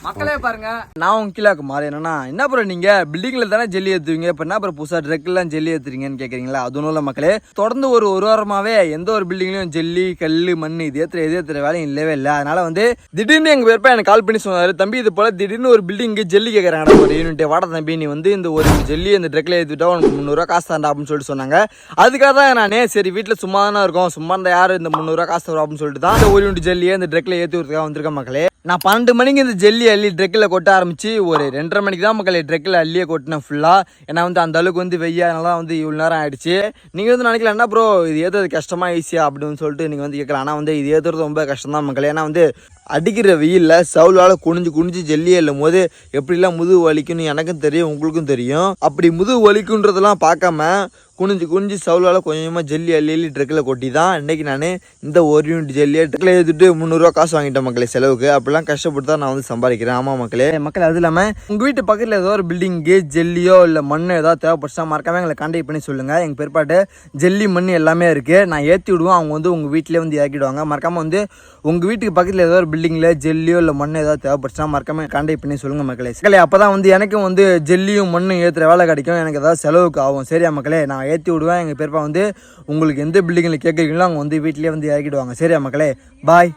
மக்களே பாருங்க, நான் உங்க கீழே மாறி என்ன ப்ரோ நீங்க பில்டிங்ல தானே ஜெல்லி ஏற்றுவீங்க, இப்போ என்ன ப்ரோ புதுசா ட்ரெக்லாம் ஜெல்லி ஏற்றுறீங்கன்னு கேட்குறீங்களா? அதுவும் இல்லை மக்களே, தொடர்ந்து ஒரு வாரமாவே எந்த ஒரு பில்டிங்லையும் ஜெல்லி கல் மண் இது ஏற்றுற வேலையும் இல்லவே இல்லை. அதனால திடீர்னு எங்க பேர்ப்பா எனக்கு கால் பண்ணி சொன்னாரு, தம்பி இது போல திடீர்னு ஒரு பில்டிங் ஜெல்லி கேட்குறாங்க ஒரு யூனிட், வாட தம்பி நீ இந்த ஒரு ஜெல்லி இந்த ட்ரெக்ல ஏற்றிட்டா உனக்கு 300 ரூபா காசு தாண்டா அப்படின்னு சொல்லிட்டு சொன்னாங்க. அதுக்காக தான் நானே சரி வீட்டில் சும்மா தானே இருக்கும், சும்மா இருந்தால் யார் இந்த 300 ரூபா காசு வரும் அப்படின்னு சொல்லிட்டு தான் இந்த ஒரு யூனிட் ஜெல்லியை இந்த ட்ரெக்ல ஏற்றி விடுறதுக்காக வந்திருக்கேன் மக்களே. நான் 12 மணிக்கு இந்த ஜெல்லி அள்ளி ட்ரெக்கில் கொட்ட ஆரம்பிச்சு ஒரு 2:30 மணிக்கு தான் மக்களே ட்ரெக்கில் அள்ளியே கொட்டினேன் ஃபுல்லாக. ஏன்னா அந்த அளவுக்கு வெய்யானால இவ்வளோ நேரம் ஆயிடுச்சு. நீங்கள் நினைக்கலாம் என்ன ப்ரோ இது ஏற்றுறது கஷ்டமா ஈஸியா அப்படின்னு சொல்லிட்டு நீங்கள் கேட்கலாம். ஆனால் இது ஏற்றுறது ரொம்ப கஷ்டம் தான் மக்களே. ஏன்னா அடிக்கிற வெயிலில் சவுலால் குனிஞ்சு ஜெல்லியே இல்லும் போது எப்படிலாம் முதுகு வலிக்குன்னு எனக்கும் தெரியும், உங்களுக்கும் தெரியும். அப்படி முதுகு வலிக்குன்றதெல்லாம் பார்க்காம குனிஞ்சு சவுலால் கொஞ்சமாக ஜெல்லி அள்ளி ட்ரெக்கில் கொட்டி தான் இன்றைக்கி நான் இந்த ஒரு யூனிட் ஜெல்லியை ட்ரெக்கில் ஏற்றிட்டு 300 ரூபா காசு வாங்கிட்டேன் மக்களே செலவுக்கு. அப்படிலாம் கஷ்டப்பட்டு தான் நான் சம்பாதிக்கிறேன். ஆமாம் மக்களே. மக்கள் அது இல்லாமல் உங்கள் வீட்டு பக்கத்தில் ஏதோ ஒரு பில்டிங்கு ஜெல்லியோ இல்லை மண் ஏதாவது தேவைப்பட்டுச்சா மறக்காமல் எங்களை கான்டாக்ட் பண்ணி சொல்லுங்கள். எங்கள் பிற்பாட்டு ஜெல்லி மண் எல்லாமே இருக்குது, நான் ஏற்றி விடுவோம். அவங்க உங்கள் வீட்டிலே இறக்கிடுவாங்க. மறக்காமல் உங்கள் வீட்டுக்கு பக்கத்தில் ஏதோ ஒரு பில்டிங்கில் ஜெல்லியோ இல்லை மண் ஏதாவது தேவைப்பட்டுச்சா மறக்காமல் கான்டாக்ட் பண்ணி சொல்லுங்கள் மக்களே. அப்போ தான் எனக்கும் ஜெல்லியும் மண்ணும் ஏற்றுற வேலை கிடைக்கும், எனக்கு ஏதாவது செலவுக்கு ஆகும். சரியா மக்களே, நான் ஏற்றி விடுவேன். எங்கள் பேர்ப்பா உங்களுக்கு எந்த பில்டிங்கில் கேட்குறீங்களோ அவங்க வீட்டிலே இறக்கிடுவாங்க. சரியா மக்களே, பாய்.